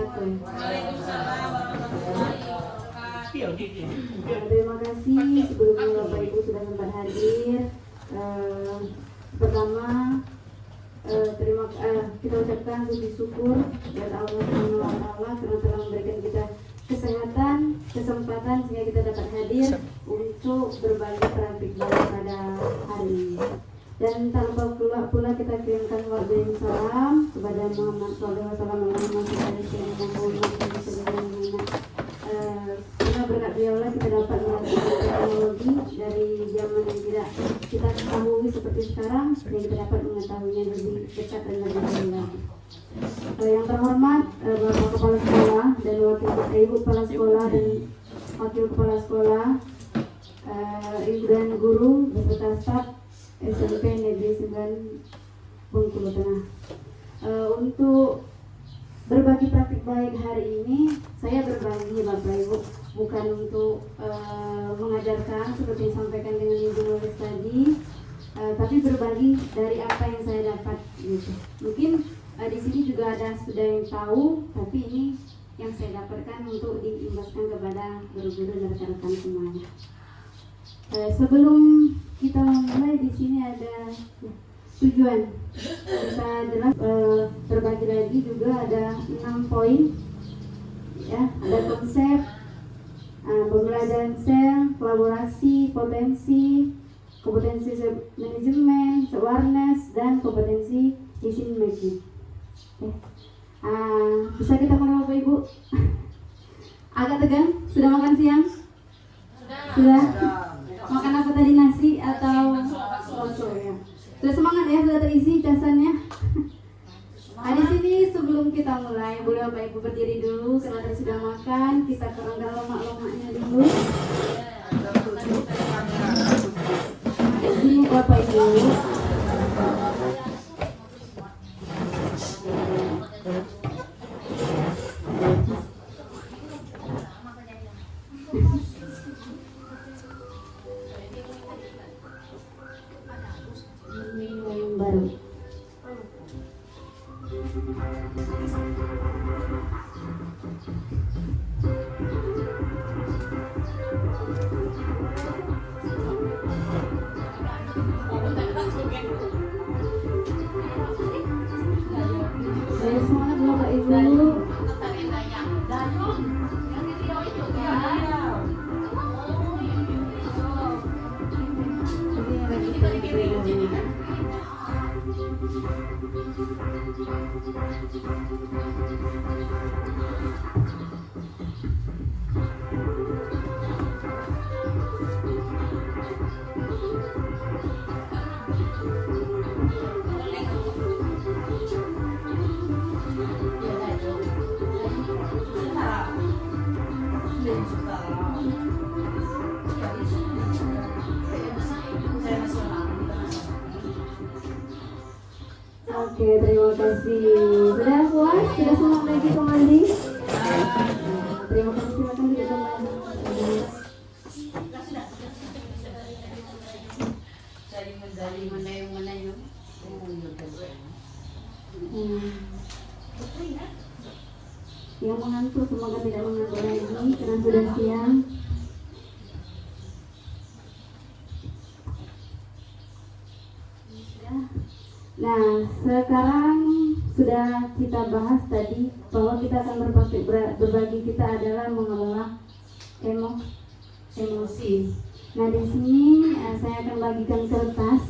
wabarakatuh. Waalaikumsalam warahmatullahi wabarakatuh. Terima kasih sebelumnya Bapak Ibu sudah sempat hadir. Pertama kita ucapkan puji syukur kepada Allah Subhanahu wa taala karena telah memberikan kita kesehatan, kesempatan sehingga kita dapat hadir untuk berbagi praktik pada hari ini. Dan tanpa pula kita kirimkan wajib salam kepada Muhammad SAW karena berkat beliaulah kita dapat melakukan teknologi dari zaman yang tidak kita ketahui seperti sekarang, sehingga kita dapat mengetahuinya lebih dekat dan lebih jelas. Yang terhormat Bapak Kepala Sekolah dan Ibu Kepala Sekolah dan Wakil Kepala Sekolah, Ibu dan Guru beserta staf SMP Negeri 9 Bengkulu Tengah. Untuk berbagi praktik baik hari ini, saya berbagi Bapak Ibu bukan untuk mengajarkan seperti yang disampaikan dengan Ibu Nulis tadi, tapi berbagi dari apa yang saya dapat gitu. Mungkin di sini juga ada sudah yang tahu, tapi ini yang saya dapatkan untuk diimbaskan kepada guru-guru dan rekan-rekan semuanya. Sebelum kita mulai, di sini ada tujuan kita jelas berbagi lagi juga ada 6 poin ya, ada konsep, pembelajaran sel, kolaborasi, kompetensi manajemen, awareness, dan kompetensi decision making. Bisa kita mulai Bapak Ibu? Agak tegang? Sudah makan siang? Sudah? Makan apa tadi, nasi atau bakso ya? Sudah semangat ya, sudah terisi casannya. Di sini sebelum kita mulai, boleh Bapak Ibu berdiri dulu karena tadi sudah makan. Kita kerangka lemak-lemaknya dulu. Di sini Bapak Ibu. Semangat Bapak Ibu. Oke, terima kasih. Sudah puas? Sudah semangat lagi kembali? Terima kasih, silakan duduk kembali. Yang mengantuk semoga tidak mengantuk lagi karena sudah siang. Nah, sekarang sudah kita bahas tadi bahwa kita akan berbagi kita adalah mengelola emosi. Nah, di sini saya akan bagikan kertas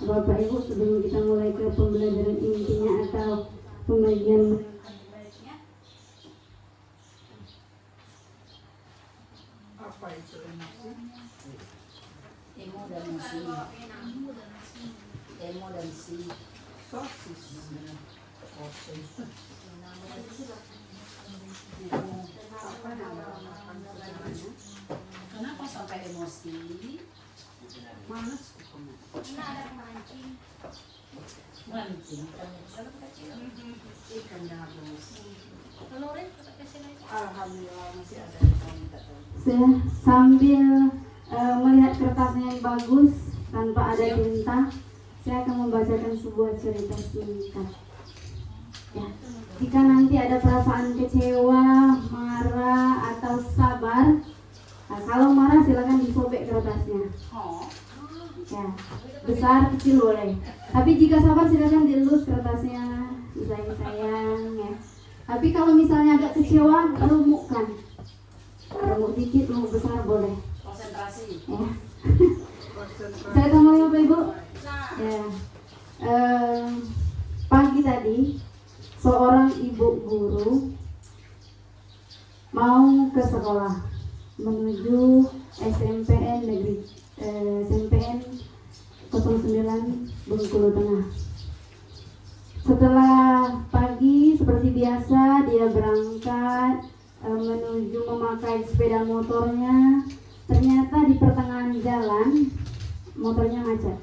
Bapak Ibu sebelum kita mulai ke pembelajaran intinya atau pembagian. Apa itu emosi? Emo dan si Sosis. Kenapa sampai emosi? Malas Mancing ikan gabus. Telurin Alhamdulillah masih ada yang minta tahu. Sambil melihat kertasnya yang bagus tanpa ada tinta, saya akan membacakan sebuah cerita singkat. Ya. Jika nanti ada perasaan kecewa besar kecil boleh. Tapi jika sabar silakan dielus kertasnya, sayang ya. Tapi kalau misalnya agak kecewa, remukkan. Remuk dikit, remuk besar boleh. Konsentrasi. Ya. Saya tambah Bapak Ibu. Ya. Pagi tadi seorang ibu guru mau ke sekolah menuju SMPN negeri SMPN 09 Bengkulu Tengah. Setelah pagi seperti biasa dia berangkat menuju memakai sepeda motornya. Ternyata di pertengahan jalan motornya macet,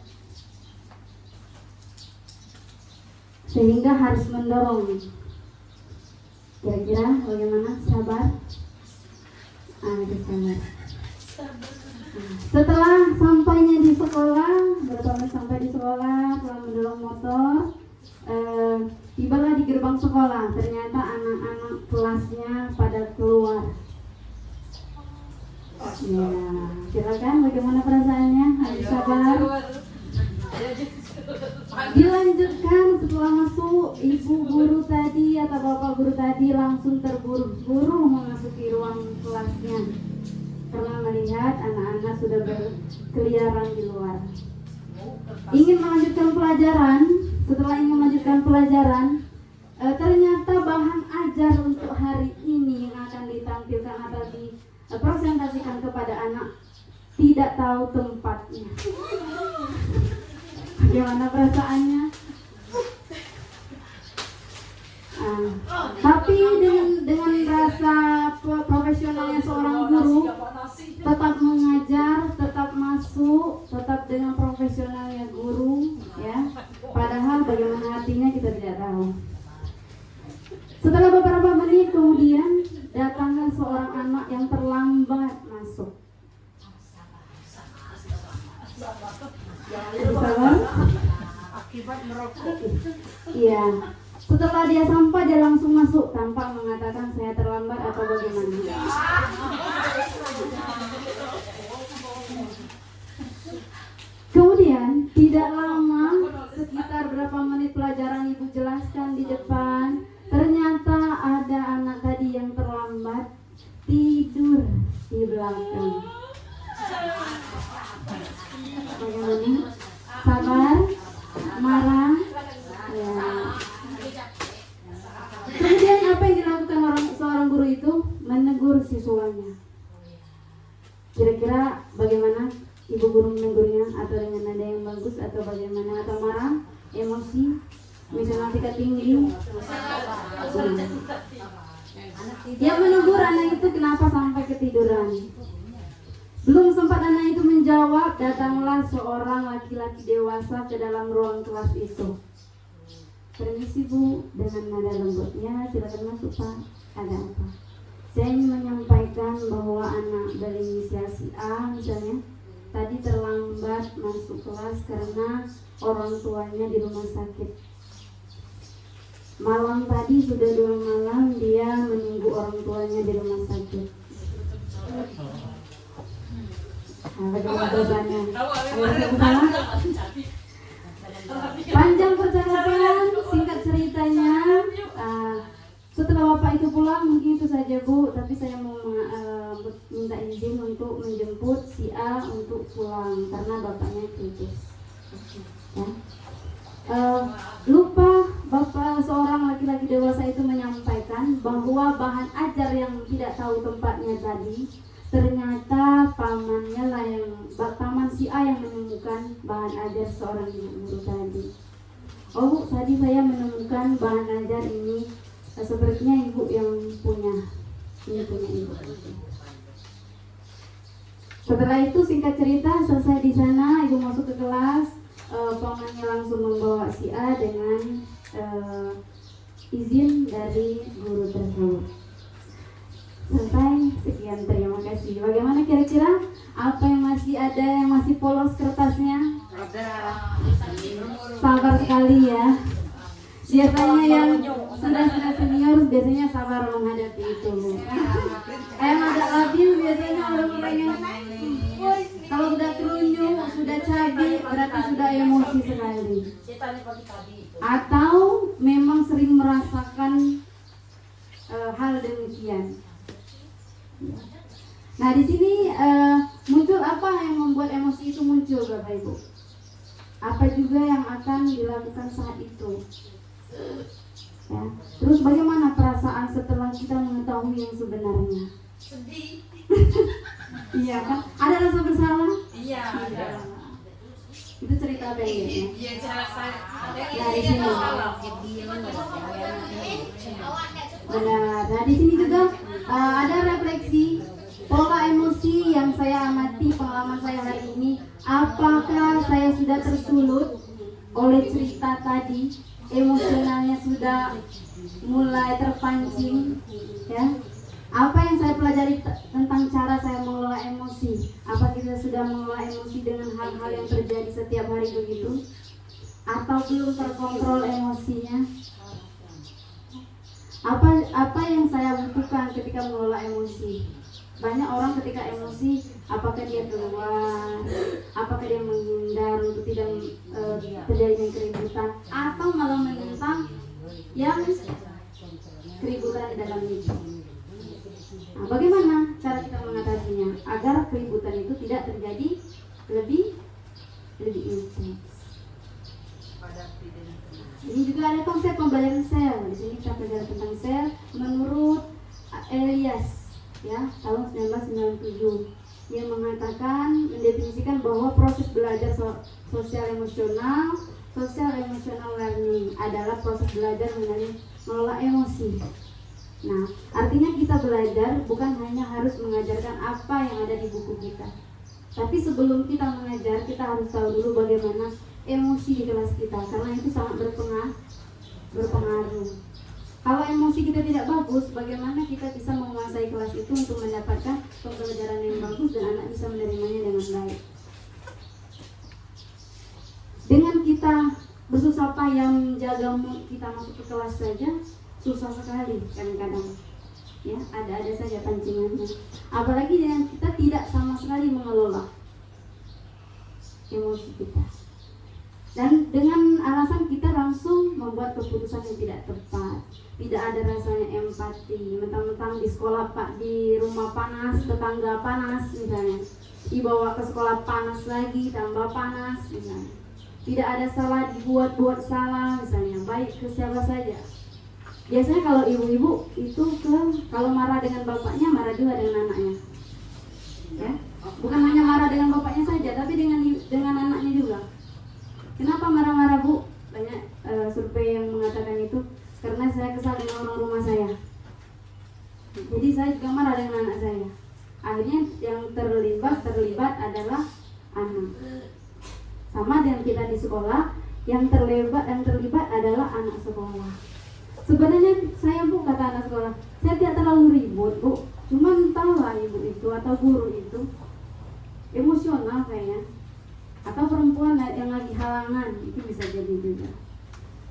sehingga harus mendorong. Kira-kira bagaimana? Sabar? Sabar. Setelah sampainya di sekolah, berapa menit sampai di sekolah, telah mendorong motor, tibalah di gerbang sekolah. Ternyata anak-anak kelasnya pada keluar. Ya, silakan bagaimana perasaannya? Harus sabar. Dilanjutkan setelah masuk, ibu guru tadi atau bapak guru tadi langsung terburu-buru memasuki ruang kelasnya karena melihat anak-anak sudah berkeliaran di luar. Ingin melanjutkan pelajaran. Setelah ingin melanjutkan pelajaran, ternyata bahan ajar untuk hari ini yang akan ditampilkan atau dipresentasikan kepada anak tidak tahu tempatnya. Bagaimana perasaannya? Tapi dengan rasa profesionalnya seorang guru, tetap mengajar, tetap masuk, tetap dengan profesionalnya guru, ya. Padahal bagaimana hatinya kita tidak tahu. Setelah beberapa menit kemudian datanglah seorang anak yang terlambat masuk. Sabar. Akibat merokok. Iya. Setelah dia sampai, dia langsung masuk tanpa mengatakan saya terlambat atau bagaimana. Kemudian tidak lama, sekitar berapa menit pelajaran ibu jelaskan di depan, ternyata ada anak tadi yang terlambat tidur di belakang. Bagaimana? Sabar? Marah? Ya. Kemudian apa yang dilakukan seorang guru itu? Menegur siswanya. Kira-kira bagaimana ibu guru menegurnya? Atau dengan nada yang bagus atau bagaimana? Atau marah? Emosi? Misalnya tingkat tinggi? Dia menegur anak itu kenapa sampai ketiduran. Belum sempat anak itu menjawab, datanglah seorang laki-laki dewasa ke dalam ruang kelas itu. Permisi Bu, dengan nada lembutnya, silakan masuk Pak. Ada apa? Saya ingin menyampaikan bahwa anak berinisial si A misalnya tadi terlambat masuk kelas karena orang tuanya di rumah sakit. Malam tadi sudah 2 malam dia menunggu orang tuanya di rumah sakit. Bagaimana dosanya? Panjang percakapan, singkat ceritanya. Setelah bapak itu pulang, mungkin itu saja Bu. Tapi saya mau minta izin untuk menjemput si A untuk pulang karena bapaknya kritis. Ya. Lupa bapak seorang laki-laki dewasa itu menyampaikan bahwa bahan ajar yang tidak tahu tempatnya tadi, ternyata pamannya lah paman si A yang menemukan bahan ajar seorang ibu guru tadi. Oh Bu, tadi saya menemukan bahan ajar ini, sepertinya ibu yang punya. Ini punya ibu. Setelah itu singkat cerita selesai di sana, ibu masuk ke kelas. Pamannya langsung membawa si A dengan izin dari guru tersebut. Selesai, sekian, terima kasih. Bagaimana kira-kira? Apa yang masih ada yang masih polos kertasnya? Ada. Sabar sekali ya. Biasanya yang sudah senior biasanya sabar menghadapi itu. Yang ada labil biasanya orang-orang yang kalau sudah kerunyung, sudah cabai, berarti emosi sekali, Ceritanya pagi-pagi itu. atau memang sering merasakan hal demikian. Nah di sini muncul apa yang membuat emosi itu muncul, Bapak Ibu? Apa juga yang akan dilakukan saat itu? Ya. Terus bagaimana perasaan setelah kita mengetahui yang sebenarnya? Sedih. Iya kan? Ada rasa bersalah? Iya, ada. Itu cerita pendeknya. Iya, cara saya. Nah di sini. Iya. Benar. Nah di sini juga ada refleksi pola emosi yang saya amati pengalaman saya hari ini. Apakah saya sudah tersulut oleh cerita tadi? Emosionalnya sudah mulai terpancing, ya? Apa yang saya pelajari tentang cara saya mengelola emosi? Apa kita sudah mengelola emosi dengan hal-hal yang terjadi setiap hari begitu? Atau belum terkontrol emosinya? Apa yang saya butuhkan ketika mengelola emosi? Banyak orang ketika emosi, apakah dia keluar, apakah dia menghindar untuk tidak terjadinya keributan, atau malah menentang yang keributan di dalam itu. Nah, bagaimana cara kita mengatasinya agar keributan itu tidak terjadi lebih intens? Ini juga ada konsep pembelajaran sel. Di sini kita belajar tentang sel menurut Elias, ya, tahun 1997. Dia mengatakan, mendefinisikan bahwa proses belajar sosial emosional learning adalah proses belajar mengelola emosi. Nah, artinya kita belajar bukan hanya harus mengajarkan apa yang ada di buku kita, tapi sebelum kita mengajar, kita harus tahu dulu bagaimana emosi di kelas kita, karena itu sangat berpengaruh. Kalau emosi kita tidak bagus, bagaimana kita bisa menguasai kelas itu untuk mendapatkan pembelajaran yang bagus dan anak bisa menerimanya dengan baik. Dengan kita bersusah payah menjaga mood kita masuk ke kelas saja, susah sekali kadang-kadang. Ya, ada saja pancingannya. Apalagi dengan kita tidak sama sekali mengelola emosi kita. Dan dengan alasan kita langsung membuat keputusan yang tidak tepat, tidak ada rasanya empati, mentang-mentang di sekolah di rumah panas, tetangga panas misalnya, dibawa ke sekolah panas lagi, tambah panas misalnya, tidak ada salah dibuat salah misalnya, baik ke siapa saja. Biasanya kalau ibu-ibu itu kalau marah dengan bapaknya, marah juga dengan anaknya, ya, bukan hanya marah dengan bapaknya saja, tapi dengan anaknya juga. Kenapa marah-marah, Bu? Banyak survei yang mengatakan itu karena saya kesal dengan orang rumah saya. Jadi saya juga marah dengan anak saya. Akhirnya yang terlibat adalah anak. Sama dengan kita di sekolah, yang terlibat adalah anak sekolah. Sebenarnya saya, Bu, kata anak sekolah, saya tidak terlalu ribut, Bu. Cuma entahlah ibu itu atau guru itu emosional kayaknya. Atau perempuan yang lagi halangan, itu bisa jadi juga.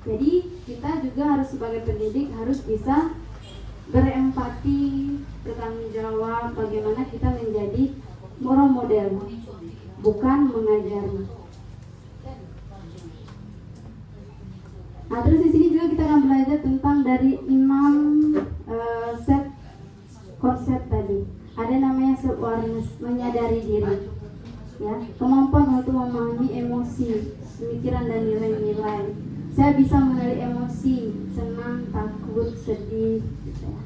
Jadi kita juga harus sebagai pendidik harus bisa berempati, bertanggung jawab bagaimana kita menjadi role model, bukan mengajari. Nah, terus di sini juga kita akan belajar tentang dari 6 set konsep tadi. Ada namanya self-awareness, menyadari diri. Ya, kemampuan untuk memahami emosi, pemikiran dan nilai-nilai. Saya bisa mengenali emosi, senang, takut, sedih, gitu ya.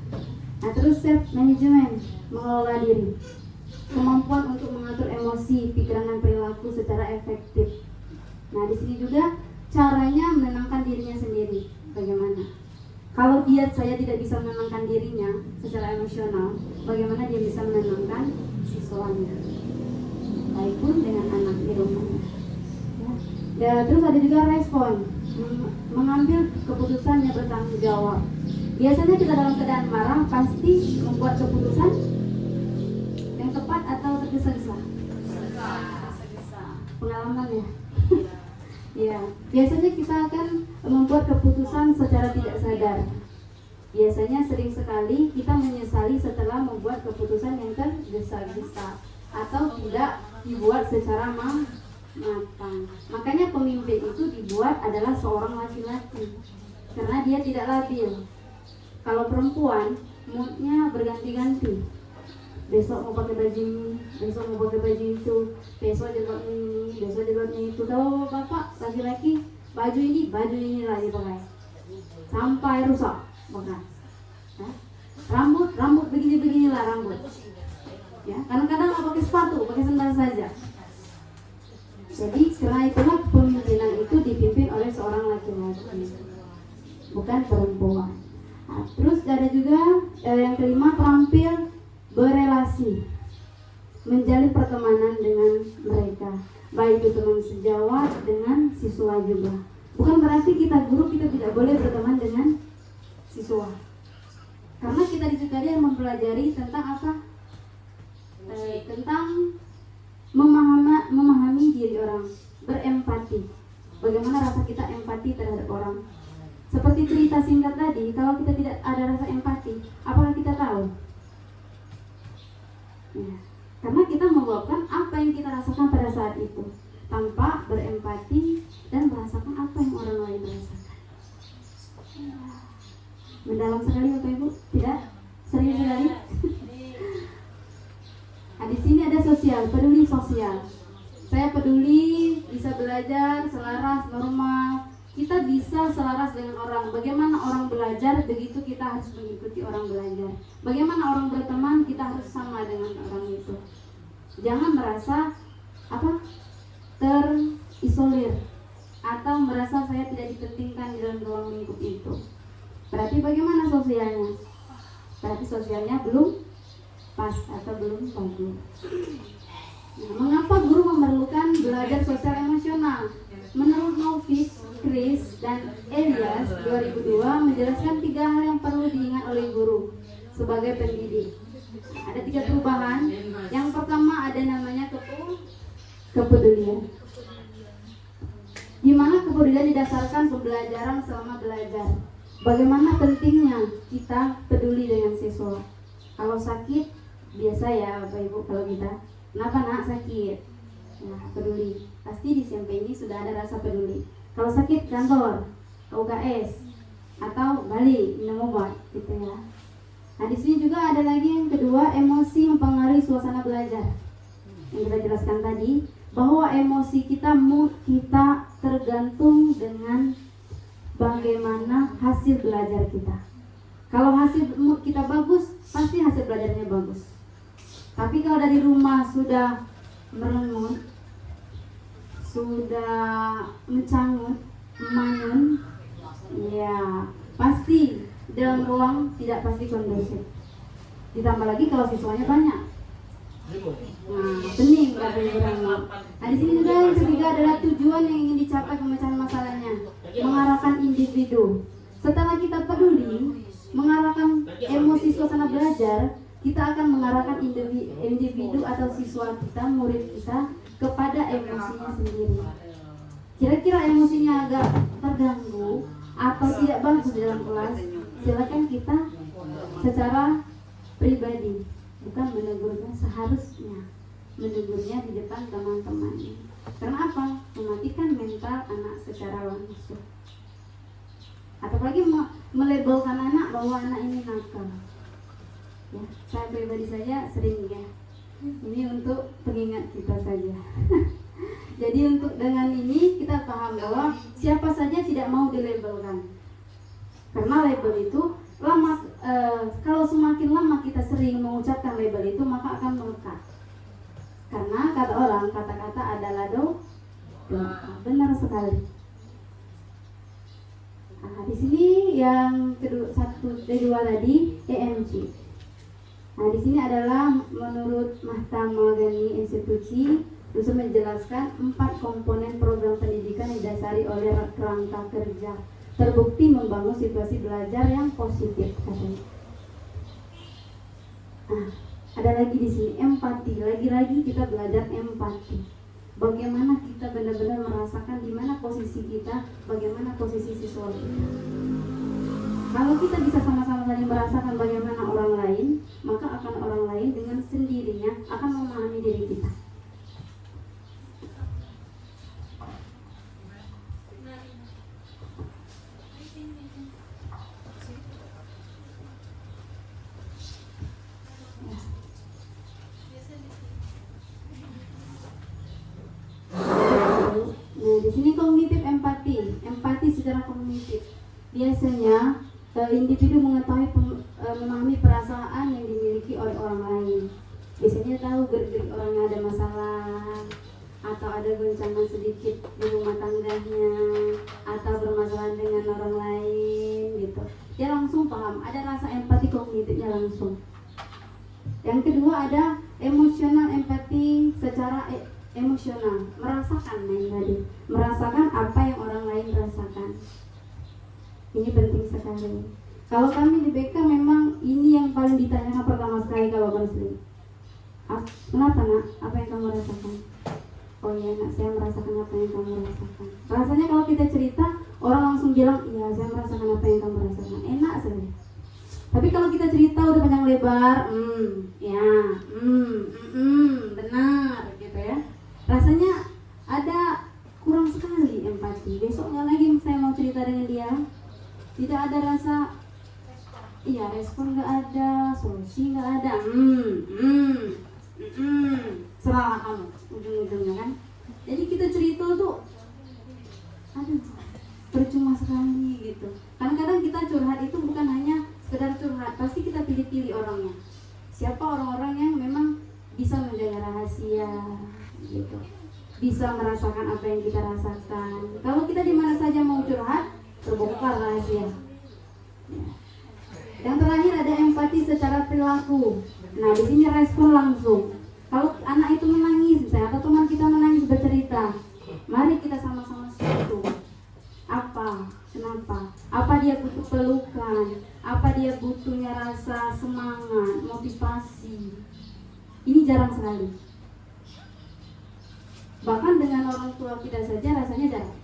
Nah, terus self management, mengelola diri. Kemampuan untuk mengatur emosi, pikiran dan perilaku secara efektif. Nah, di sini juga caranya menenangkan dirinya sendiri. Bagaimana? Kalau saya tidak bisa menenangkan dirinya secara emosional, bagaimana dia bisa menenangkan siswanya? Baik pun dengan anak di rumahnya. Ya, terus ada juga respon, mengambil keputusan yang bertanggung jawab. Biasanya kita dalam keadaan marah pasti membuat keputusan yang tepat atau tergesa-gesa. Pengalaman ya. Ya, biasanya kita akan membuat keputusan secara tidak sadar. Biasanya sering sekali kita menyesali setelah membuat keputusan yang tergesa-gesa atau tidak dibuat secara matang. Makanya pemimpin itu dibuat adalah seorang laki-laki, karena dia tidak labil. Kalau perempuan, moodnya berganti-ganti. Besok mau pakai baju ini, besok mau pakai baju itu, besok jilbabnya ini, besok jilbabnya itu. Kalau bapak laki-laki, baju ini lah dipakai sampai rusak bahkan. Rambut beginilah rambut. Ya, kadang-kadang nggak pakai sepatu, pakai sandal saja. Jadi karena itulah pemimpinan itu dipimpin oleh seorang laki-laki, bukan perempuan. Nah, terus ada juga yang kelima, terampil berelasi, menjalin pertemanan dengan mereka, baik itu teman sejawat dengan siswa juga. Bukan berarti kita guru kita tidak boleh berteman dengan siswa, karena kita di situ yang mempelajari tentang apa? Tentang memahami diri orang, berempati. Bagaimana rasa kita empati terhadap orang? Seperti cerita singkat tadi, kalau kita tidak ada rasa empati, apakah kita tahu? Ya, karena kita meluapkan apa yang kita rasakan pada saat itu, tanpa berempati dan merasakan apa yang orang lain rasakan. Mendalam sekali Bapak Ibu, tidak? Serius sekali? Nah, di sini ada sosial, peduli sosial. Saya peduli, bisa belajar selaras, normal. Kita bisa selaras dengan orang. Bagaimana orang belajar, begitu kita harus mengikuti orang belajar. Bagaimana orang berteman, kita harus sama dengan orang itu. Jangan merasa terisolir atau merasa saya tidak dipentingkan di dalam ruang lingkup itu. Berarti bagaimana sosialnya? Berarti sosialnya belum pas atau belum bagus. Nah, mengapa guru memerlukan belajar sosial emosional? Menurut Novice, Chris, dan Elias 2002 menjelaskan 3 hal yang perlu diingat oleh guru sebagai pendidik. Ada 3 perubahan. Yang pertama ada namanya kepedulian. Di mana kepedulian didasarkan pembelajaran selama belajar. Bagaimana pentingnya kita peduli dengan siswa. Kalau sakit, biasa ya Bapak Ibu, kalau kita, kenapa nak sakit? Nah, peduli. Pasti di SMP ini sudah ada rasa peduli. Kalau sakit kantor, ke UKS, atau balik minum obat, gitu ya. Nah, di sini juga ada lagi yang kedua, emosi mempengaruhi suasana belajar. Yang kita jelaskan tadi, bahwa emosi kita, mood kita tergantung dengan bagaimana hasil belajar kita. Kalau hasil mood kita bagus, pasti hasil belajarnya bagus. Tapi kalau dari rumah sudah merengut, sudah mencangut, manyun, ya pasti dalam ruang tidak pasti kondusif. Ditambah lagi kalau siswanya banyak, nah pening katanya. Nah, di sini juga yang ketiga adalah tujuan yang ingin dicapai pemecahan masalahnya, mengarahkan individu. Setelah kita peduli, mengarahkan emosi suasana belajar, kita akan mengarahkan individu atau siswa kita, murid kita, kepada emosinya sendiri. Kira-kira emosinya agak terganggu atau tidak bagus dalam kelas, silakan kita secara pribadi, bukan menegurnya seharusnya, menegurnya di depan teman-temannya. Karena apa? Mematikan mental anak secara langsung. Atau lagi melabelkan anak bahwa anak ini nakal. Ya, saya pribadi saja sering ya. Ini untuk pengingat kita saja. Jadi untuk dengan ini kita paham bahwa siapa saja tidak mau dilabelkan. Karena label itu lama, kalau semakin lama kita sering mengucapkan label itu, maka akan melekat. Karena kata orang, kata-kata adalah doa. Benar sekali. Nah, di sini yang kedua tadi EMG. Nah, di sini adalah menurut Mahatma Gandhi Institusi Dosen menjelaskan 4 komponen program pendidikan yang didasari oleh kerangka kerja, terbukti membangun situasi belajar yang positif katanya. Nah, ada lagi di sini empati. Lagi-lagi kita belajar empati. Bagaimana kita benar-benar merasakan di mana posisi kita, bagaimana posisi siswa kita. Kalau kita bisa sama-sama saling merasakan bagaimana orang lain, maka akan orang lain dengan sendirinya akan memahami diri kita. secara kognitif. Biasanya individu mengetahui memahami perasaan yang dimiliki oleh orang lain. Biasanya tahu gerak-gerik orang yang ada masalah, atau ada goncangan sedikit di rumah tangganya, atau bermasalah dengan orang lain gitu. Dia langsung paham, ada rasa empati kognitifnya langsung. Yang kedua ada emosional empati secara emosional, merasakan tadi, merasakan apa yang orang lain rasakan. Ini penting sekali. Kalau kami di BK memang ini yang paling ditanyakan pertama sekali kalau konseling. Kenapa nak? Apa yang kamu rasakan? Oh iya nak, saya merasakan apa yang kamu rasakan. Rasanya kalau kita cerita, orang langsung bilang, iya saya merasakan apa yang kamu rasakan. Enak saja. Tapi kalau kita cerita udah panjang lebar, benar gitu ya. Rasanya ada kurang sekali empati. Besoknya lagi saya mau cerita dengan dia, tidak ada rasa, respon nggak ada, solusi nggak ada. Salah kamu ujung-ujungnya kan. Jadi kita cerita tuh, aduh, percuma sekali gitu. Kadang-kadang kita curhat itu bukan hanya sekedar curhat, pasti kita pilih-pilih orangnya. Siapa orang-orang yang memang bisa menjaga rahasia gitu, bisa merasakan apa yang kita rasakan. Kalau kita di mana saja mau curhat, terbongkar rahasia. Yang terakhir ada empati secara perilaku. Nah, di sini respon langsung. Kalau anak itu menangis, misalnya, atau teman kita menangis bercerita, mari kita sama-sama sentuh. Apa? Kenapa? Apa dia butuh pelukan? Apa dia butuhnya rasa semangat, motivasi? Ini jarang sekali. Bahkan dengan orang tua kita saja rasanya jarang.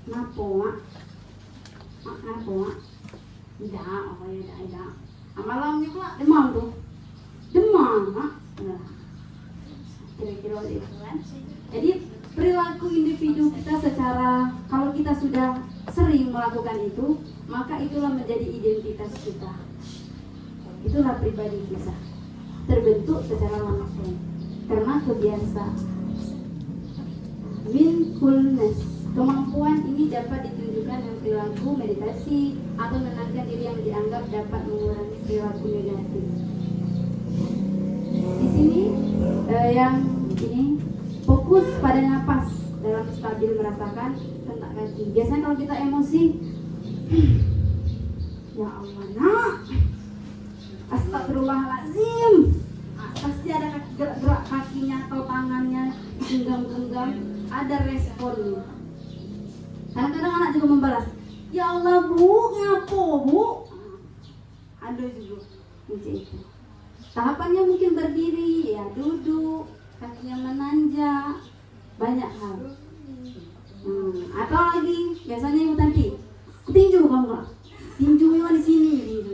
Kenapa, Mak? Kenapa, Mak? Tidak. Malamnya pula demam tuh. Demam, Mak. Nah, kira-kira itu kan. Jadi perilaku individu kita secara, kalau kita sudah sering melakukan itu, maka itulah menjadi identitas kita. Itulah pribadi kita, terbentuk secara langsung karena kebiasaan. Mindfulness, kemampuan ini dapat ditunjukkan dengan perilaku meditasi atau menenangkan diri yang dianggap dapat mengurangi perilaku negatif. Di sini yang ini fokus pada napas dalam stabil merasakan hentak kaki. Biasanya kalau kita emosi, ya Allah nak, astagfirullahaladzim, pasti ada gerak kakinya atau tangannya genggam-genggam, ada respon. Kadang-kadang anak juga membalas, ya Allah bu, ngapo bu, ada juga macam itu. Tahapannya mungkin berdiri, ya duduk, kakinya menanjak, banyak hal. Atau lagi biasanya ibu tadi, tinju kamu nggak? Tinju memang di sini tinju.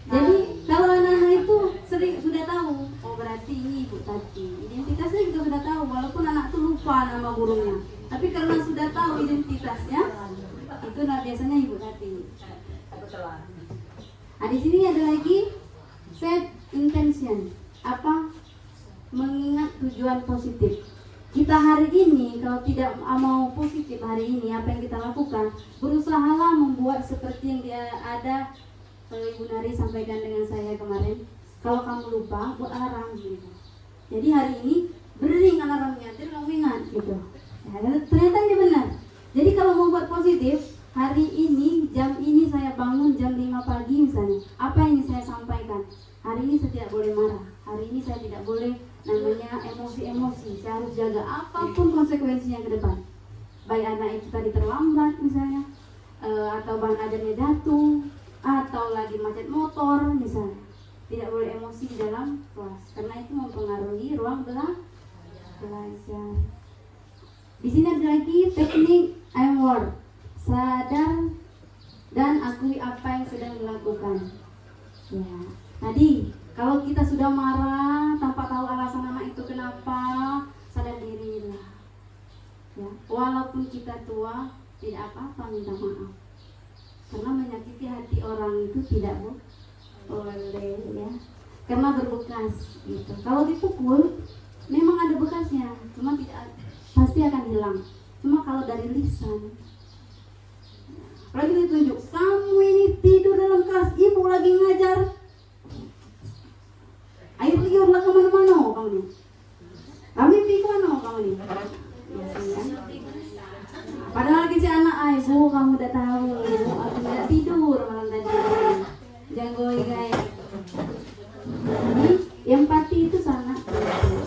Jadi kalau anak-anak itu sering sudah tahu, oh berarti ini ibu tadi. Identitasnya juga sudah tahu, walaupun anak itu lupa nama gurunya. Tapi karena sudah tahu identitasnya, itu biasanya ibu tadi. Nah, di sini ada lagi set intention. Apa? Mengingat tujuan positif. Kita hari ini kalau tidak mau positif hari ini, apa yang kita lakukan? Berusahalah membuat seperti yang dia ada. Kalau Ibu Nari sampaikan dengan saya kemarin, kalau kamu lupa buat alarm gitu. Jadi hari ini berdering alarmnya, terus kamu ingat gitu. Ya, ternyata ini benar. Jadi kalau mau buat positif, hari ini jam ini saya bangun jam 5 pagi misalnya. Apa yang saya sampaikan? Hari ini saya tidak boleh marah. Hari ini saya tidak boleh namanya emosi-emosi. Saya harus jaga apapun konsekuensinya ke depan. Baik anak itu tadi terlambat misalnya, atau bahan ajarnya jatuh, atau lagi macet motor misalnya. Tidak boleh emosi di dalam kelas karena itu mempengaruhi ruang belajar. Di sini ada lagi teknik I'm aware. Sadar dan akui apa yang sedang dilakukan. Ya, tadi kalau kita sudah marah tanpa tahu alasan anak itu kenapa, sadar dirilah. Ya, walaupun kita tua, tidak apa-apa minta maaf. Karena menyakiti hati orang itu tidak boleh ya. Karena berbekas gitu. Kalau dipukul memang ada bekasnya, cuma pasti akan hilang. Cuma kalau dari lisan, lagi ditunjuk, kamu ini tidur dalam kelas, ibu lagi ngajar, air liurlah kemana-mana kamu nih, kami pikir kamu nih, biasanya. Padahal lagi si anak, ibu kamu udah tahu, aku tidak tidur malam tadi, jangan goyang kayak. Jadi empati itu sangat penting.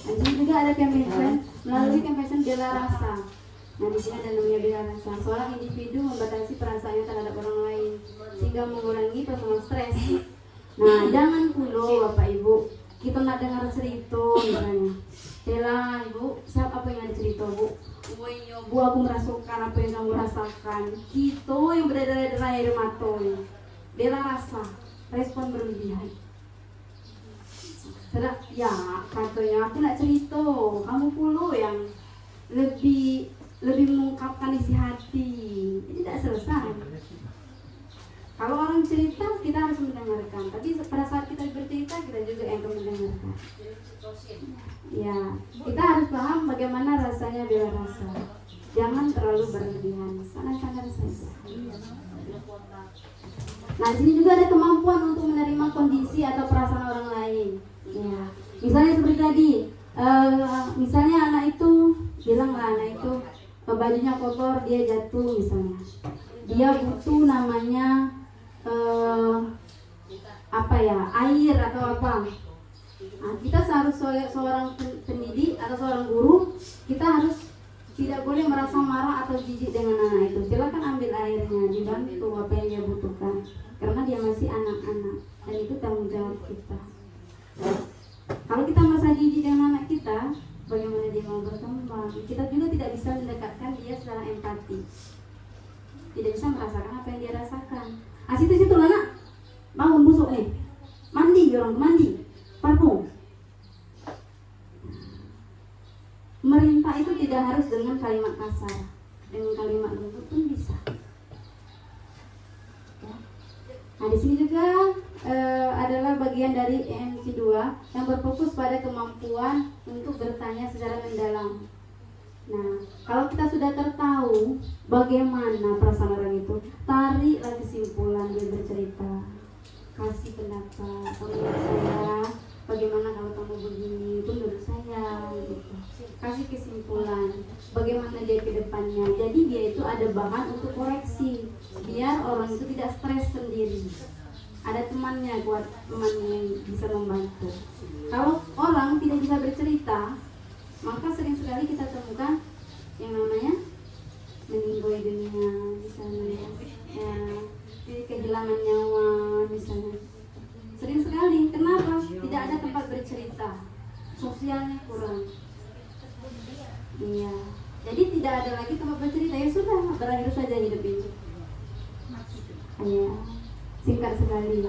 Dan di sini juga ada campaign, melalui campaign bela rasa. Nah di sini ada namanya bela rasa. Seorang individu membatasi perasaannya terhadap orang lain sehingga mengurangi personal stres. Nah jangan dulu bapak ibu kita nak dengar cerita misalnya. Bela ibu, siapa apa yang ada cerita bu? Bu aku merasakan apa yang kamu rasakan. Kita yang berada-ada air mata. Bela rasa, respon berlebihan. Sedang, ya katanya aku nak cerita, kamu pula yang lebih mengungkapkan isi hati, tidak selesai. Kalau orang cerita kita harus mendengarkan, tapi pada saat kita bercerita kita juga yang mendengarkan. Ya, kita harus paham bagaimana rasanya bela rasa. Jangan terlalu berlebihan, sangat-sangat saja. Nah, di sini juga ada kemampuan untuk menerima kondisi atau perasaan orang lain. Ya, misalnya seperti tadi, misalnya anak itu bilanglah anak itu bajunya kotor, dia jatuh misalnya, dia butuh namanya air atau apa. Nah, kita seharusnya seorang pendidik atau seorang guru, kita harus tidak boleh merasa marah atau jijik dengan anak itu. Silakan ambil airnya, dibantu apa yang dia butuhkan, karena dia masih anak-anak dan itu tanggung jawab kita. Kalau kita merasa jijik dengan anak kita, bagaimana dia mau berkembang? Kita juga tidak bisa mendekatkan dia secara empati, tidak bisa merasakan apa yang dia rasakan. Situ lah nak, bangun busuk nih, mandi, parfum. Merintah itu tidak harus dengan kalimat kasar, dengan kalimat lembut pun bisa. Nah di sini juga adalah bagian dari EMC 2 yang berfokus pada kemampuan untuk bertanya secara mendalam. Nah kalau kita sudah tertahu bagaimana perasaan orang itu, tariklah kesimpulan dia bercerita, kasih pendapat. Menurut saya bagaimana kalau kamu begini, itu menurut saya gitu. Kasih kesimpulan bagaimana dia ke depannya. Jadi dia itu ada bahan untuk koreksi, biar orang itu tidak stres sendiri. Ada temannya, buat temannya yang bisa membantu. Kalau orang tidak bisa bercerita, maka sering sekali kita temukan yang namanya meninggoy dunia, misalnya ya, kehilangan nyawa misalnya. Sering sekali, kenapa? Tidak ada tempat bercerita, sosialnya kurang. Iya, jadi tidak ada lagi tempat bercerita, ya sudah, berakhir saja hidup ini. Iya, singkat sekali.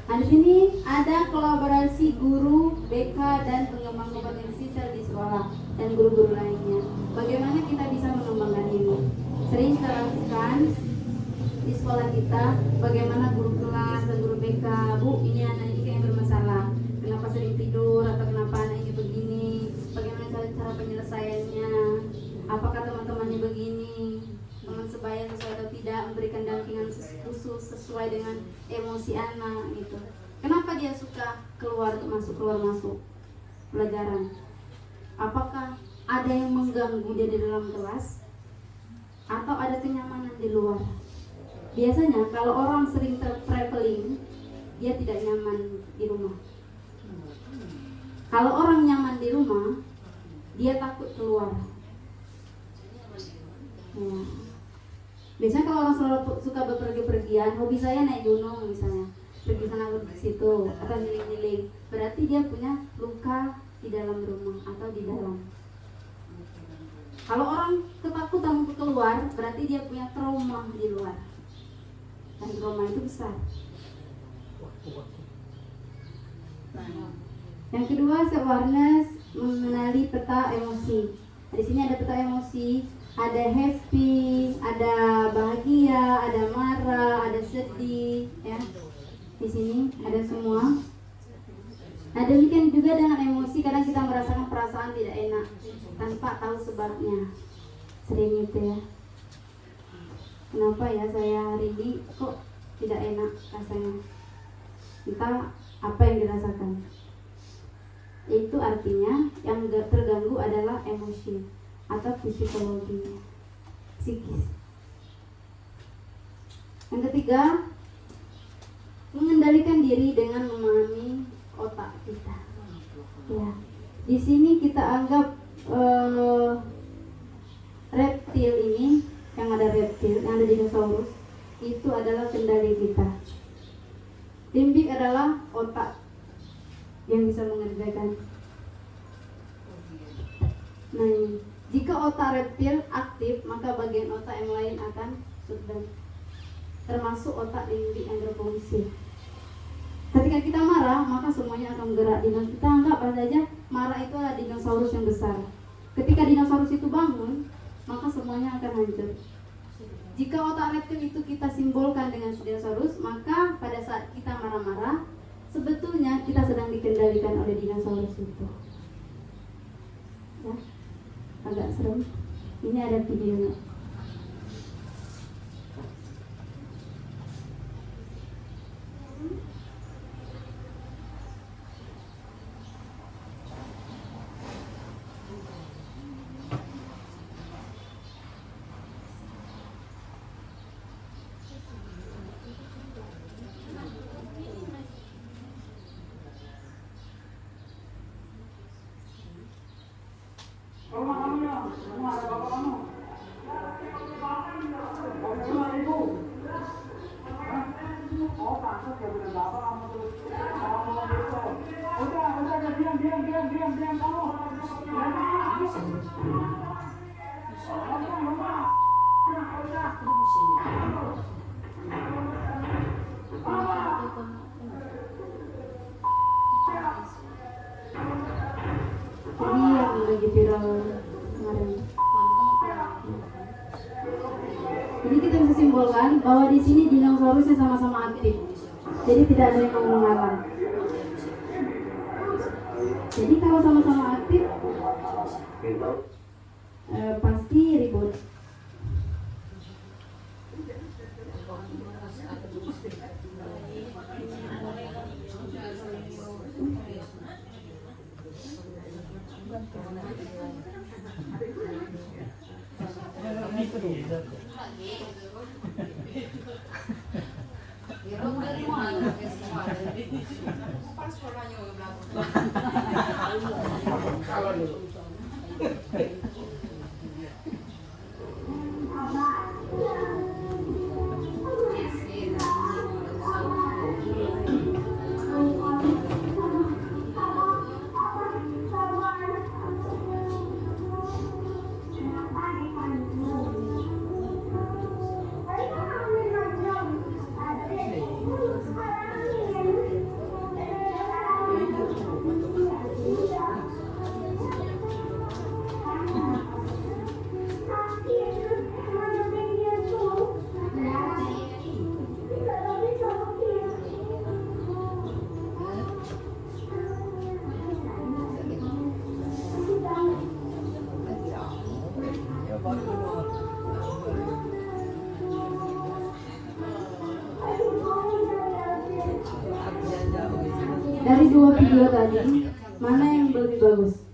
Nah di sini ada kolaborasi guru, BK dan pengembang kompetensi sel di sekolah dan guru-guru lainnya. Bagaimana kita bisa mengembangkan ini? Sering kita lakukan di sekolah kita, bagaimana guru kelas dan guru BK, Bu, ini anak ini yang bermasalah, kenapa sering tidur atau kenapa anak ini begini, bagaimana cara penyelesaiannya, apakah teman-temannya begini, teman sebaya sesuai atau tidak, memberikan dampingan khusus sesuai dengan emosi anak gitu. Kenapa dia suka keluar masuk pelajaran? Apakah ada yang mengganggu dia di dalam kelas atau ada kenyamanan di luar? Biasanya kalau orang sering traveling, dia tidak nyaman di rumah. Kalau orang nyaman di rumah, dia takut keluar. Ya. Biasanya kalau orang selalu suka bepergian, hobi saya naik gunung misalnya, pergi sana pergi situ atau ngiling-ngiling, berarti dia punya luka di dalam rumah atau di dalam. Kalau orang ketakutan untuk keluar, berarti dia punya trauma di luar. Dan trauma itu besar. Yang kedua, self-awareness, mengenali peta emosi. Di sini ada peta emosi, ada happy, ada bahagia, ada marah, ada sedih, ya. Di sini ada semua. Nah demikian juga dengan emosi, kadang kita merasakan perasaan tidak enak tanpa tahu sebabnya. Sering itu ya. Kenapa ya saya hari ini kok tidak enak rasanya? Entah apa yang dirasakan. Itu artinya yang terganggu adalah emosi atau psikologi, psikis. Yang ketiga, mengendalikan diri dengan memahami otak kita. Ya, di sini kita anggap reptil ini, yang ada reptil, yang ada dinosaurus, itu adalah kendali kita. Limbik adalah otak yang bisa mengerjakan. Nah, jika otak reptil aktif, maka bagian otak yang lain akan shutdown, termasuk otak limbik yang berfungsi. Ketika kita marah, maka semuanya akan bergerak. Kita anggap saja marah itu adalah dinosaurus yang besar. Ketika dinosaurus itu bangun, maka semuanya akan hancur. Jika otak reptil itu kita simbolkan dengan dinosaurus, maka pada saat kita marah-marah, sebetulnya kita sedang dikendalikan oleh dinosaurus itu. Ya, agak serem. Ini ada videonya. Ini yang lagi viral kemarin. Jadi kita bisa simpulkan bahwa di sini dinosaurusnya sama-sama aktif. Jadi tidak ada yang mau mengalah. Jadi kalau sama-sama aktif, pasti ribut. Dari dua video tadi, mana yang lebih bagus?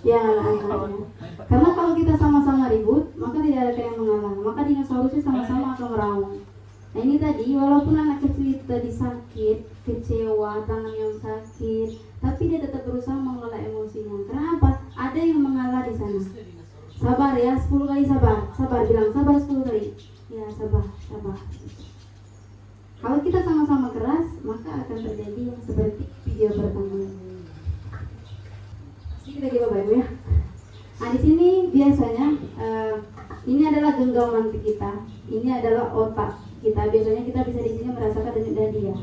Ya, anak-anaknya. Karena kalau kita sama-sama ribut, maka tidak ada yang mengalah. Maka dinosaurusnya sama-sama akan meraung. Nah ini tadi, walaupun anak kecil itu tadi sakit, kecewa, tangan yang sakit, tapi dia tetap berusaha mengelola emosinya. Kenapa? Ada yang mengalah di sana. Sabar ya, 10 kali sabar. Sabar, bilang sabar 10 kali. Ya, sabar, sabar. Kalau kita sama-sama keras, maka akan terjadi yang seperti video pertama. Kita coba baik ya. Nah di sini biasanya ini adalah genggaman kita, ini adalah otak kita. Biasanya kita bisa di sini merasakan denyut nadi ya.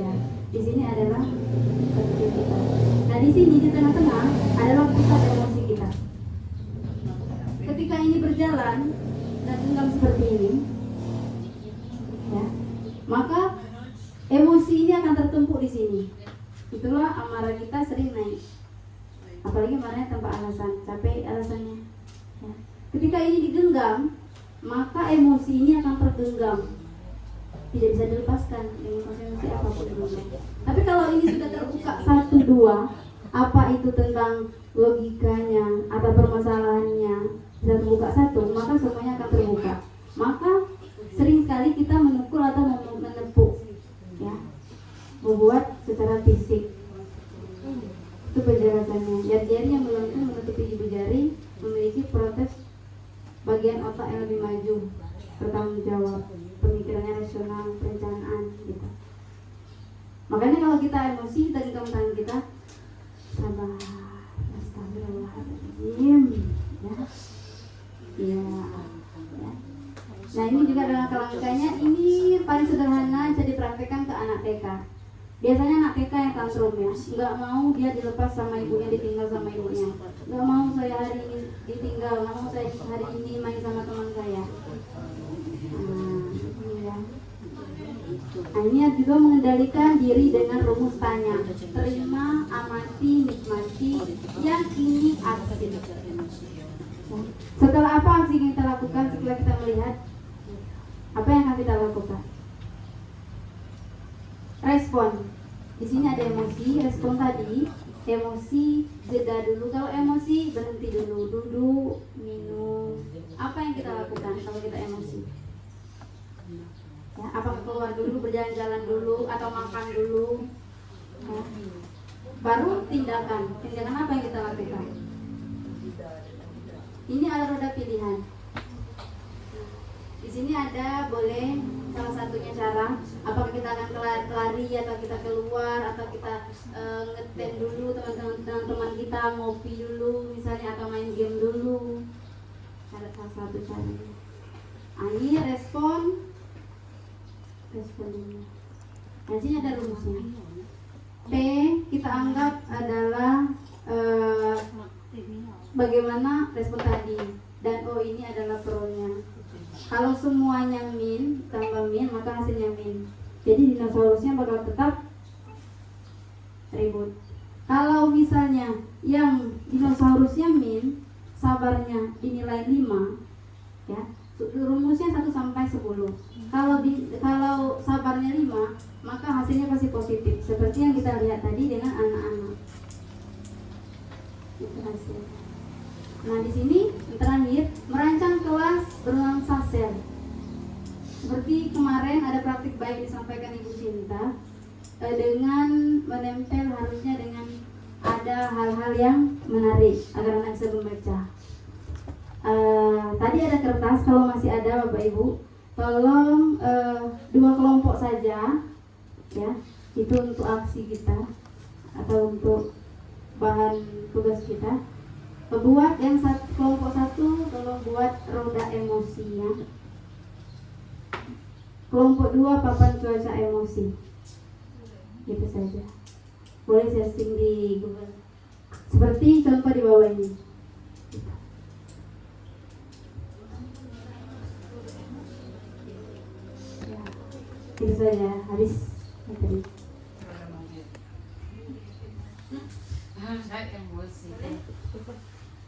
Ya, di sini adalah otak kita. Nah di sini di tengah-tengah adalah pusat emosi kita. Ketika ini berjalan dan genggam seperti ini, ya, maka emosi ini akan tertumpuk bertumpuk di sini. Itulah amarah kita sering naik. Apalagi marahnya tanpa alasan, capek alasannya. Ya. Ketika ini digenggam, maka emosi ini akan tergenggam, tidak bisa dilepaskan dengan emosi apapun juga. Tapi kalau ini sudah terbuka satu dua, apa itu tentang logikanya atau permasalahannya sudah terbuka satu, maka semuanya akan terbuka. Maka sering sekali kita menukul atau menepuk, ya, membuat secara fisik. Itu penjelasannya. Jari-jari yang melengkung menutupi ibu jari memiliki protes bagian otak yang lebih maju, bertanggung jawab, pemikirannya rasional, perencanaan, gitu. Makanya kalau kita emosi, kita genggam tangan kita, sabar, astagfirullahaladzim, ya, ya. Nah ini juga dalam kerangkanya, ini paling sederhana bisa dipraktekkan ke anak TK. Biasanya anak TK yang tantrum ya, nggak mau dia dilepas sama ibunya, ditinggal sama ibunya, nggak mau saya hari ini ditinggal, nggak mau saya hari ini main sama teman saya. Nah ini juga mengendalikan diri dengan rumus tanya, terima, amati, nikmati, yakini, aksi. Setelah apa aksi yang kita lakukan? Setelah kita melihat, apa yang akan kita lakukan? Respon. Di sini ada emosi, respon tadi, emosi jeda dulu. Kalau emosi berhenti dulu, duduk, minum. Apa yang kita lakukan kalau kita emosi? Ya, apakah keluar dulu, berjalan-jalan dulu, atau makan dulu? Ya. Baru tindakan. Tindakan apa yang kita lakukan? Ini ada roda pilihan. Di sini ada boleh salah satunya cara, apakah kita akan lari atau kita keluar atau kita ngetem dulu teman-teman kita, ngopi dulu misalnya, atau main game dulu. Ada salah satu caranya. Ini respon dulu. Nah, sini ada rumusnya. P kita anggap adalah bagaimana respon tadi, dan O ini adalah pro-nya. Kalau semuanya min tambah min, maka hasilnya min. Jadi dinosaurusnya bakal tetap ribut. Kalau misalnya yang dinosaurusnya min, sabarnya dinilai 5, ya, rumusnya 1 sampai 10. Kalau sabarnya 5, maka hasilnya pasti positif. Seperti yang kita lihat tadi dengan anak-anak. Itu hasilnya. Nah di sini terakhir merancang kelas bernuansa sel. Seperti kemarin ada praktik baik disampaikan Ibu Cinta, dengan menempel harusnya dengan ada hal-hal yang menarik agar anak bisa membaca. Tadi ada kertas, kalau masih ada Bapak Ibu, tolong 2 kelompok saja, ya, itu untuk aksi kita atau untuk bahan tugas kita. Buat yang kelompok 1, tolong buat roda emosinya. Kelompok 2 papan cuaca emosi. Gitu saja. Boleh searching di Google. Seperti contoh di bawah ini. Ya, gitu saja. Habis materi.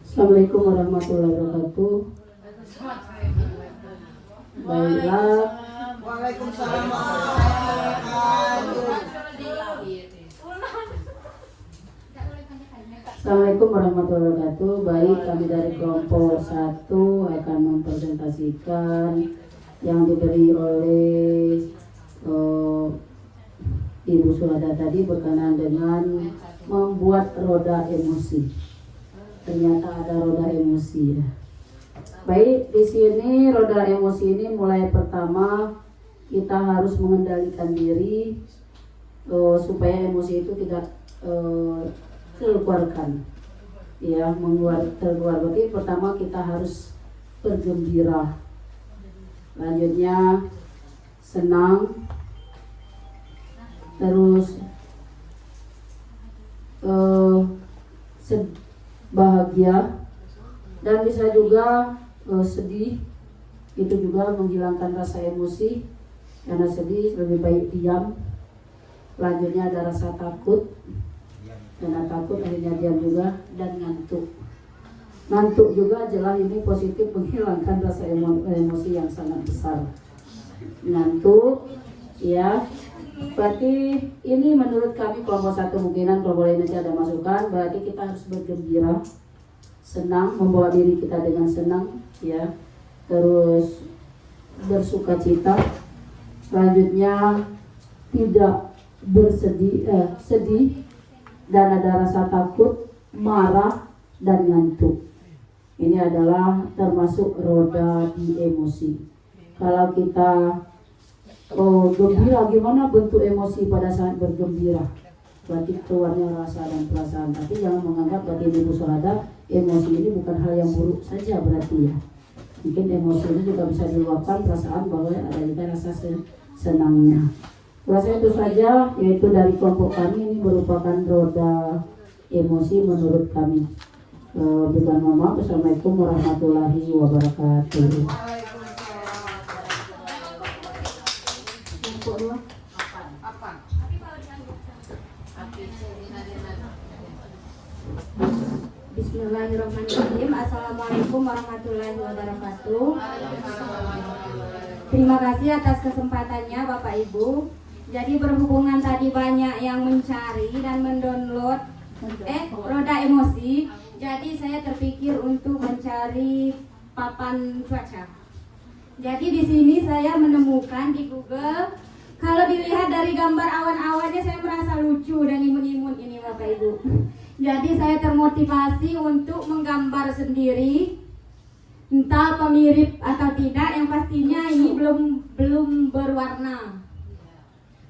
Assalamualaikum warahmatullahi wabarakatuh. Baiklah, Waalaikumsalam. Assalamualaikum warahmatullahi wabarakatuh. Baik, kami dari kelompok 1 akan mempresentasikan yang diberi oleh Ibu Suhada tadi berkenaan dengan membuat roda emosi. Ternyata ada roda emosi ya. Baik, di sini roda emosi ini mulai pertama kita harus mengendalikan diri supaya emosi itu tidak keluarkan. Ya, keluar. Berarti pertama kita harus bergembira. Lanjutnya senang. Terus bahagia, dan bisa juga sedih. Itu juga menghilangkan rasa emosi. Karena sedih lebih baik diam. Selanjutnya ada rasa takut. Karena takut akhirnya diam juga, dan ngantuk. Ngantuk juga jelas ini positif menghilangkan rasa emosi yang sangat besar. Ngantuk, ya. Berarti ini menurut kami kelompok 1 kemungkinan, kalau boleh nanti ada masukan, berarti kita harus bergembira, senang, membawa diri kita dengan senang, ya. Terus bersukacita. Selanjutnya tidak sedih, dan ada rasa takut, marah, dan ngantuk. Ini adalah termasuk roda di emosi. Kalau kita gembira, gimana bentuk emosi pada saat bergembira? Berarti keluarnya rasa dan perasaan. Tapi jangan menganggap berarti ibu syuhada emosi ini bukan hal yang buruk saja berarti ya. Mungkin emosi ini juga bisa diluapkan perasaan bahwa ada juga rasa senangnya. Rasa itu saja, yaitu dari kelompok kami ini merupakan roda emosi menurut kami. Bukan mama. Assalamualaikum warahmatullahi wabarakatuh. Bismillahirrahmanirrahim. Assalamualaikum warahmatullahi wabarakatuh. Terima kasih atas kesempatannya Bapak Ibu. Jadi berhubungan tadi banyak yang mencari dan mendownload roda emosi. Jadi saya terpikir untuk mencari papan cuaca. Jadi di sini saya menemukan di Google, kalau dilihat dari gambar awan-awannya saya merasa lucu dan imun-imun ini Bapak Ibu. Jadi saya termotivasi untuk menggambar sendiri, entah pemirip atau tidak, yang pastinya ini belum berwarna.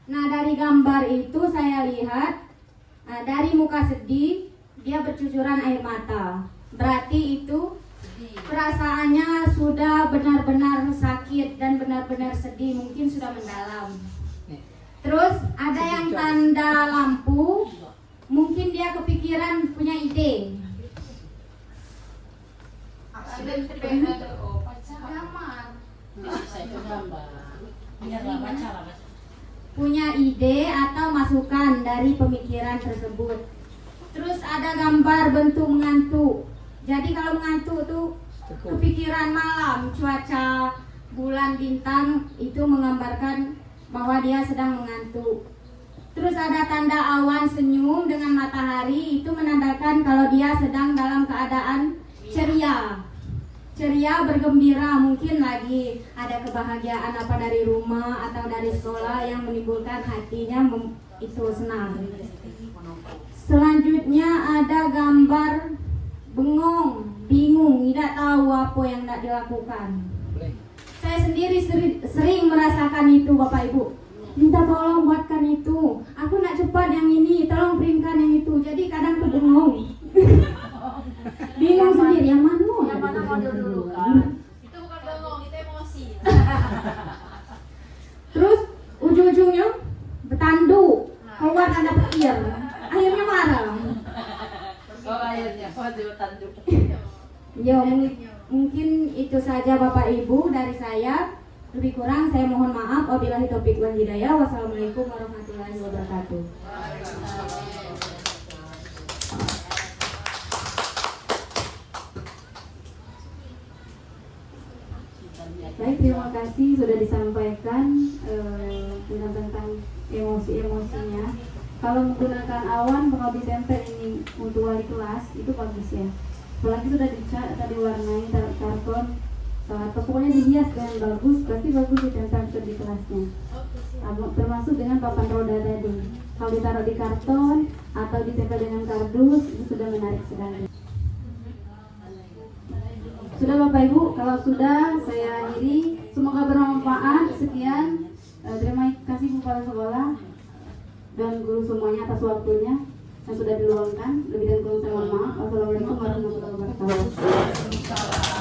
Nah dari gambar itu saya lihat dari muka sedih dia bercucuran air mata. Berarti itu perasaannya sudah benar-benar sakit dan benar-benar sedih, mungkin sudah mendalam. Terus ada yang tanda lampu, mungkin dia kepikiran punya ide. Punya ide atau masukan dari pemikiran tersebut. Terus ada gambar bentuk mengantuk. Jadi kalau mengantuk tuh kepikiran malam, cuaca, bulan, bintang, itu menggambarkan bahwa dia sedang mengantuk. Terus ada tanda awan senyum dengan matahari, itu menandakan kalau dia sedang dalam keadaan ceria. Ceria, bergembira, mungkin lagi ada kebahagiaan apa dari rumah atau dari sekolah yang menimbulkan hatinya itu senang. Selanjutnya ada gambar bengong, bingung, tidak tahu apa yang tidak dilakukan. Saya sendiri sering merasakan itu Bapak Ibu. Minta tolong buatkan itu, aku nak cepat yang ini, tolong printkan yang itu. Jadi kadang tuh bengong. Bingung sendiri, yang mana mau dulu kan? Itu bukan bengong, itu emosi. Terus ujung-ujungnya bertanduk, keluar tanda petir. Akhirnya marah. Akhirnya tanduk. Ya mungkin itu saja Bapak Ibu dari saya. Lebih kurang saya mohon maaf. Wabillahi taufiq wal hidayah. Wassalamualaikum warahmatullahi wabarakatuh. Baik, terima kasih sudah disampaikan tentang emosi-emosinya. Kalau menggunakan awan bakal ditempel ini untuk wali kelas itu bagus ya. Apalagi sudah dicat atau diwarnai karton atau pokoknya dihias dengan bagus, pasti bagus ditempel di kelasnya. Termasuk dengan papan roda tadi. Kalau ditaruh di karton atau ditempel dengan kardus itu sudah menarik sekali. Sudah Bapak Ibu, kalau sudah saya akhiri. Semoga bermanfaat. Sekian. Terima kasih kepada sekolah dan guru semuanya atas waktunya yang sudah diluangkan. Lebih dan kurang saya mohon maaf. Wassalamualaikum warahmatullahi wabarakatuh.